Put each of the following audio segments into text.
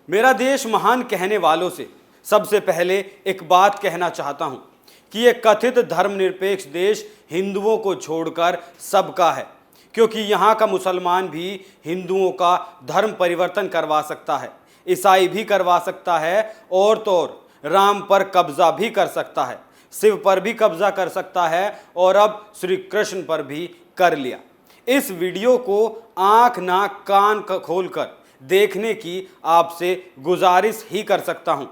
मेरा देश महान कहने वालों से सबसे पहले एक बात कहना चाहता हूं कि यह कथित धर्मनिरपेक्ष देश हिंदुओं को छोड़कर सबका है, क्योंकि यहाँ का मुसलमान भी हिंदुओं का धर्म परिवर्तन करवा सकता है, ईसाई भी करवा सकता है और तो और राम पर कब्जा भी कर सकता है, शिव पर भी कब्जा कर सकता है और अब श्री कृष्ण पर भी कर लिया। इस वीडियो को आंख नाक कान खोलकर देखने की आपसे गुजारिश ही कर सकता हूं।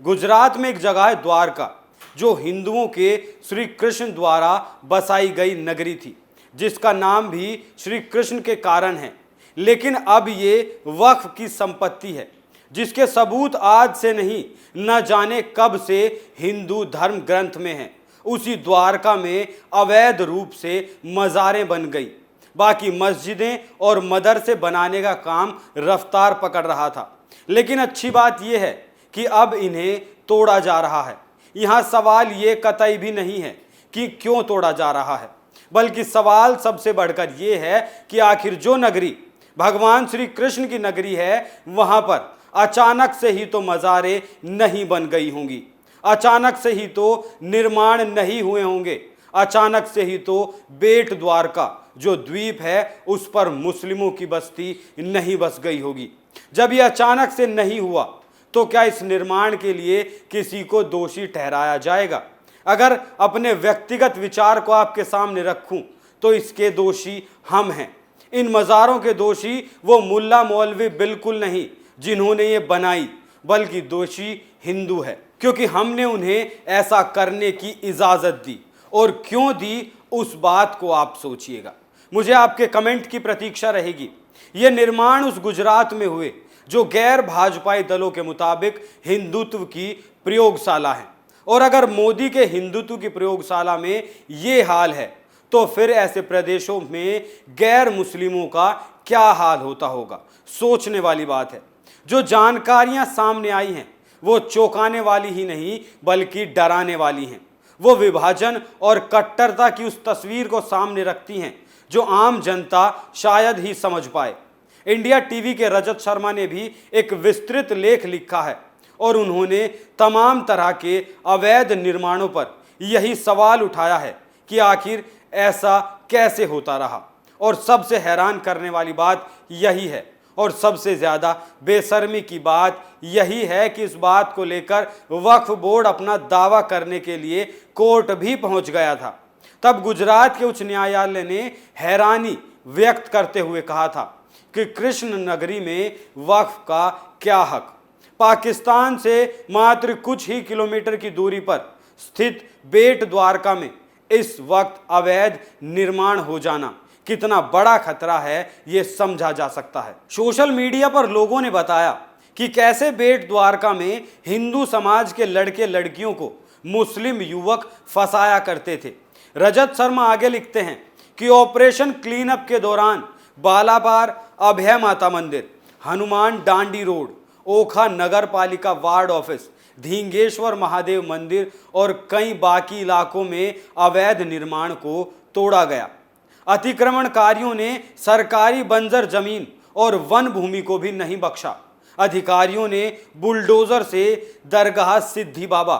गुजरात में एक जगह है द्वारका, जो हिंदुओं के श्री कृष्ण द्वारा बसाई गई नगरी थी, जिसका नाम भी श्री कृष्ण के कारण है। लेकिन अब ये वक्फ की संपत्ति है, जिसके सबूत आज से नहीं न जाने कब से हिंदू धर्म ग्रंथ में है। उसी द्वारका में अवैध रूप से मज़ारें बन गई, बाकी मस्जिदें और मदरसे बनाने का काम रफ्तार पकड़ रहा था। लेकिन अच्छी बात यह है कि अब इन्हें तोड़ा जा रहा है। यहाँ सवाल ये कतई भी नहीं है कि क्यों तोड़ा जा रहा है, बल्कि सवाल सबसे बढ़कर ये है कि आखिर जो नगरी भगवान श्री कृष्ण की नगरी है, वहाँ पर अचानक से ही तो मज़ारें नहीं बन गई होंगी, अचानक से ही तो निर्माण नहीं हुए होंगे, अचानक से ही तो बेट द्वारका जो द्वीप है उस पर मुस्लिमों की बस्ती नहीं बस गई होगी। जब यह अचानक से नहीं हुआ तो क्या इस निर्माण के लिए किसी को दोषी ठहराया जाएगा? अगर अपने व्यक्तिगत विचार को आपके सामने रखूं तो इसके दोषी हम हैं। इन मज़ारों के दोषी वो मुल्ला मौलवी बिल्कुल नहीं जिन्होंने ये बनाई, बल्कि दोषी हिंदू है, क्योंकि हमने उन्हें ऐसा करने की इजाज़त दी। और क्यों दी, उस बात को आप सोचिएगा। मुझे आपके कमेंट की प्रतीक्षा रहेगी। ये निर्माण उस गुजरात में हुए जो गैर भाजपाई दलों के मुताबिक हिंदुत्व की प्रयोगशाला है। और अगर मोदी के हिंदुत्व की प्रयोगशाला में ये हाल है, तो फिर ऐसे प्रदेशों में गैर मुस्लिमों का क्या हाल होता होगा? सोचने वाली बात है। जो जानकारियां सामने आई हैं वो चौंकाने वाली ही नहीं बल्कि डराने वाली हैं। वो विभाजन और कट्टरता की उस तस्वीर को सामने रखती हैं जो आम जनता शायद ही समझ पाए। इंडिया टीवी के रजत शर्मा ने भी एक विस्तृत लेख लिखा है और उन्होंने तमाम तरह के अवैध निर्माणों पर यही सवाल उठाया है कि आखिर ऐसा कैसे होता रहा। और सबसे हैरान करने वाली बात यही है, और सबसे ज़्यादा बेशर्मी की बात यही है कि इस बात को लेकर वक्फ बोर्ड अपना दावा करने के लिए कोर्ट भी पहुंच गया था। तब गुजरात के उच्च न्यायालय ने हैरानी व्यक्त करते हुए कहा था कि कृष्ण नगरी में वक्फ का क्या हक। पाकिस्तान से मात्र कुछ ही किलोमीटर की दूरी पर स्थित बेट द्वारका में इस वक्त अवैध निर्माण हो जाना कितना बड़ा खतरा है, ये समझा जा सकता है। सोशल मीडिया पर लोगों ने बताया कि कैसे बेट द्वारका में हिंदू समाज के लड़के लड़कियों को मुस्लिम युवक फंसाया करते थे। रजत शर्मा आगे लिखते हैं कि ऑपरेशन क्लीन अप के दौरान बालापार अभय माता मंदिर, हनुमान डांडी रोड, ओखा नगर पालिका वार्ड ऑफिस, धींगेश्वर महादेव मंदिर और कई बाकी इलाकों में अवैध निर्माण को तोड़ा गया। अतिक्रमणकारियों ने सरकारी बंजर जमीन और वन भूमि को भी नहीं बख्शा। अधिकारियों ने बुलडोजर से दरगाह सिद्धि बाबा,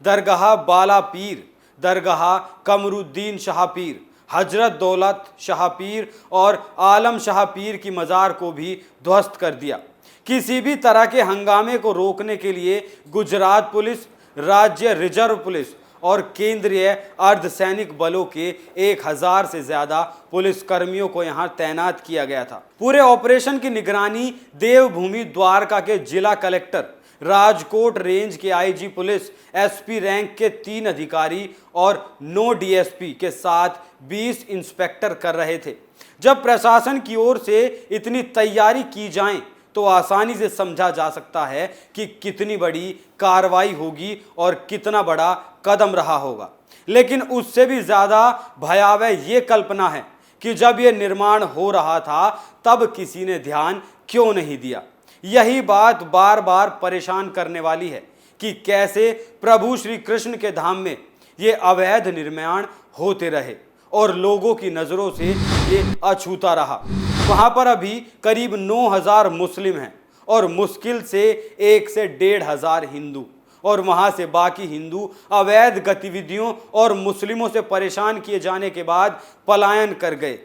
दरगाह बाला पीर, दरगाह कमरुद्दीन शाह पीर, हजरत दौलत शाह पीर और आलम शाह पीर की मज़ार को भी ध्वस्त कर दिया। किसी भी तरह के हंगामे को रोकने के लिए गुजरात पुलिस, राज्य रिजर्व पुलिस और केंद्रीय अर्धसैनिक बलों के 1000 से ज़्यादा पुलिसकर्मियों को यहाँ तैनात किया गया था। पूरे ऑपरेशन की निगरानी देवभूमि द्वारका के जिला कलेक्टर, राजकोट रेंज के आईजी पुलिस, एसपी रैंक के 3 अधिकारी और 9 डीएसपी के साथ 20 इंस्पेक्टर कर रहे थे। जब प्रशासन की ओर से इतनी तैयारी की जाए तो आसानी से समझा जा सकता है कि कितनी बड़ी कार्रवाई होगी और कितना बड़ा कदम रहा होगा। लेकिन उससे भी ज़्यादा भयावह ये कल्पना है कि जब ये निर्माण हो रहा था तब किसी ने ध्यान क्यों नहीं दिया। यही बात बार बार परेशान करने वाली है कि कैसे प्रभु श्री कृष्ण के धाम में ये अवैध निर्माण होते रहे और लोगों की नज़रों से ये अछूता रहा। वहाँ पर अभी करीब 9000 मुस्लिम हैं और मुश्किल से 1 से 1,500 हिंदू, और वहां से बाकी हिंदू अवैध गतिविधियों और मुस्लिमों से परेशान किए जाने के बाद पलायन कर गए।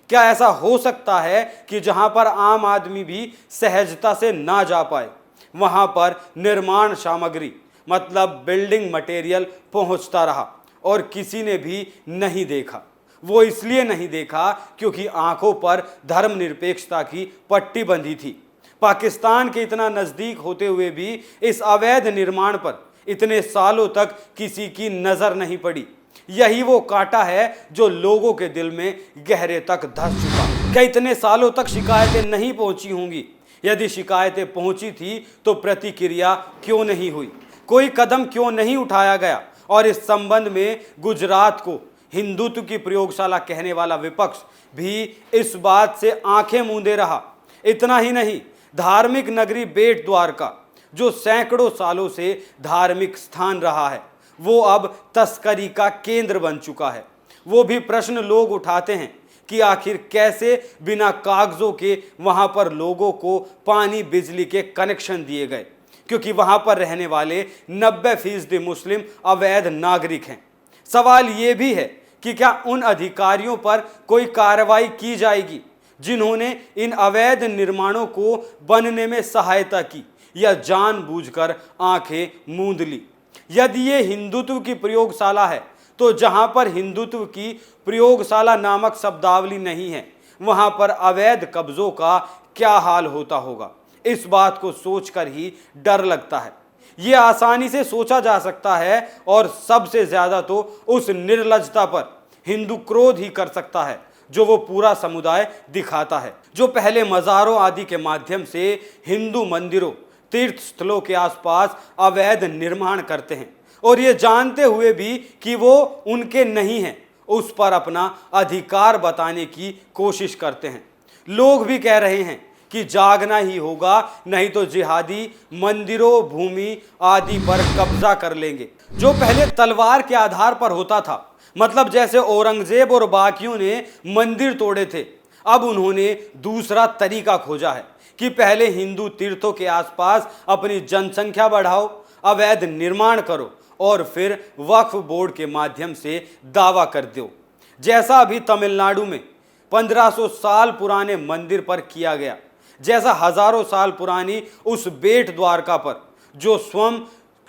क्या ऐसा हो सकता है कि जहां पर आम आदमी भी सहजता से ना जा पाए, वहां पर निर्माण सामग्री मतलब बिल्डिंग मटेरियल पहुंचता रहा और किसी ने भी नहीं देखा? वो इसलिए नहीं देखा क्योंकि आंखों पर धर्मनिरपेक्षता की पट्टी बंधी थी। पाकिस्तान के इतना नज़दीक होते हुए भी इस अवैध निर्माण पर इतने सालों तक किसी की नज़र नहीं पड़ी। यही वो कांटा है जो लोगों के दिल में गहरे तक धंस चुका। क्या इतने सालों तक शिकायतें नहीं पहुंची होंगी? यदि शिकायतें पहुंची थी तो प्रतिक्रिया क्यों नहीं हुई? कोई कदम क्यों नहीं उठाया गया? और इस संबंध में गुजरात को हिंदुत्व की प्रयोगशाला कहने वाला विपक्ष भी इस बात से आंखें मूंदे रहा। इतना ही नहीं, धार्मिक नगरी बेट द्वारका जो सैकड़ों सालों से धार्मिक स्थान रहा है, वो अब तस्करी का केंद्र बन चुका है। वो भी प्रश्न लोग उठाते हैं कि आखिर कैसे बिना कागजों के वहां पर लोगों को पानी बिजली के कनेक्शन दिए गए, क्योंकि वहां पर रहने वाले 90% मुस्लिम अवैध नागरिक हैं। सवाल ये भी है कि क्या उन अधिकारियों पर कोई कार्रवाई की जाएगी जिन्होंने इन अवैध निर्माणों को बनने में सहायता की या जानबूझकर आंखें मूंद ली? यदि ये हिंदुत्व की प्रयोगशाला है तो जहां पर हिंदुत्व की प्रयोगशाला नामक शब्दावली नहीं है, वहां पर अवैध कब्जों का क्या हाल होता होगा? इस बात को सोचकर ही डर लगता है। ये आसानी से सोचा जा सकता है और सबसे ज्यादा तो उस निर्लज्जता पर हिंदू क्रोध ही कर सकता है जो वो पूरा समुदाय दिखाता है, जो पहले मज़ारों आदि के माध्यम से हिंदू मंदिरों तीर्थ स्थलों के आसपास अवैध निर्माण करते हैं और ये जानते हुए भी कि वो उनके नहीं हैं, उस पर अपना अधिकार बताने की कोशिश करते हैं। लोग भी कह रहे हैं कि जागना ही होगा, नहीं तो जिहादी मंदिरों भूमि आदि पर कब्जा कर लेंगे। जो पहले तलवार के आधार पर होता था, मतलब जैसे औरंगजेब और बाकियों ने मंदिर तोड़े थे, अब उन्होंने दूसरा तरीका खोजा है कि पहले हिंदू तीर्थों के आसपास अपनी जनसंख्या बढ़ाओ, अवैध निर्माण करो और फिर वक्फ बोर्ड के माध्यम से दावा कर दो, जैसा अभी तमिलनाडु में 1500 साल पुराने मंदिर पर किया गया, जैसा हजारों साल पुरानी उस बेट द्वारका पर जो स्वयं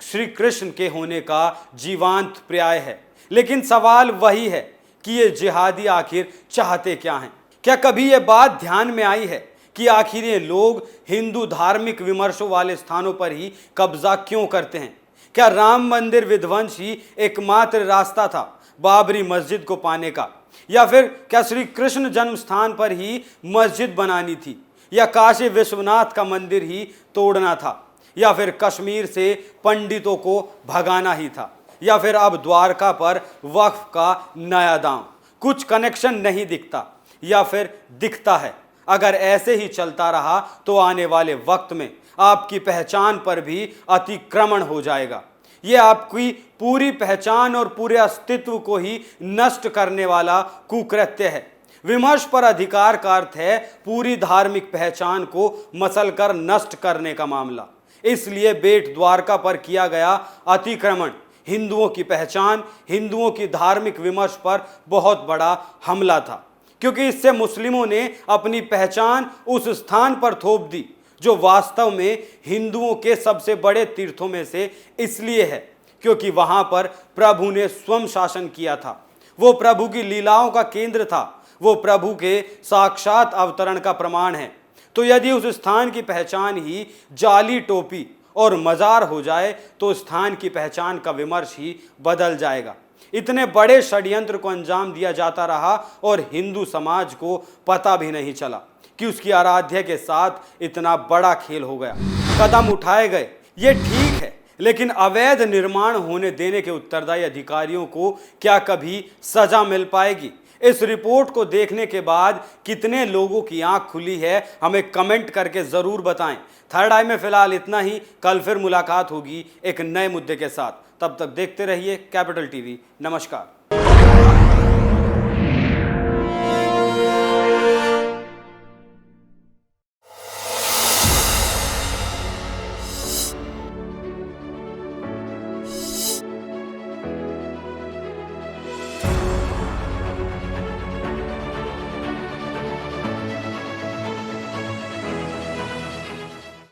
श्री कृष्ण के होने का जीवांत पर्याय है। लेकिन सवाल वही है कि ये जिहादी आखिर चाहते क्या हैं? क्या कभी ये बात ध्यान में आई है कि आखिर ये लोग हिंदू धार्मिक विमर्शों वाले स्थानों पर ही कब्जा क्यों करते हैं? क्या राम मंदिर विध्वंस ही एकमात्र रास्ता था बाबरी मस्जिद को पाने का, या फिर क्या श्री कृष्ण जन्म स्थान पर ही मस्जिद बनानी थी, या काशी विश्वनाथ का मंदिर ही तोड़ना था, या फिर कश्मीर से पंडितों को भगाना ही था, या फिर अब द्वारका पर वक्फ का नया दांव? कुछ कनेक्शन नहीं दिखता, या फिर दिखता है। अगर ऐसे ही चलता रहा तो आने वाले वक्त में आपकी पहचान पर भी अतिक्रमण हो जाएगा। ये आपकी पूरी पहचान और पूरे अस्तित्व को ही नष्ट करने वाला कुकृत्य है। विमर्श पर अधिकार का अर्थ है पूरी धार्मिक पहचान को मसलकर नष्ट करने का मामला। इसलिए बेट द्वारका पर किया गया अतिक्रमण हिंदुओं की पहचान, हिंदुओं की धार्मिक विमर्श पर बहुत बड़ा हमला था, क्योंकि इससे मुस्लिमों ने अपनी पहचान उस स्थान पर थोप दी जो वास्तव में हिंदुओं के सबसे बड़े तीर्थों में से इसलिए है क्योंकि वहां पर प्रभु ने स्वयं शासन किया था। वो प्रभु की लीलाओं का केंद्र था, वो प्रभु के साक्षात अवतरण का प्रमाण है। तो यदि उस स्थान की पहचान ही जाली टोपी और मजार हो जाए तो स्थान की पहचान का विमर्श ही बदल जाएगा। इतने बड़े षड्यंत्र को अंजाम दिया जाता रहा और हिंदू समाज को पता भी नहीं चला कि उसकी आराध्य के साथ इतना बड़ा खेल हो गया। कदम उठाए गए, ये ठीक है, लेकिन अवैध निर्माण होने देने के उत्तरदायी अधिकारियों को क्या कभी सजा मिल पाएगी? इस रिपोर्ट को देखने के बाद कितने लोगों की आंख खुली है, हमें कमेंट करके ज़रूर बताएं। थर्ड आई में फिलहाल इतना ही। कल फिर मुलाकात होगी एक नए मुद्दे के साथ। तब तक देखते रहिए कैपिटल टीवी। नमस्कार।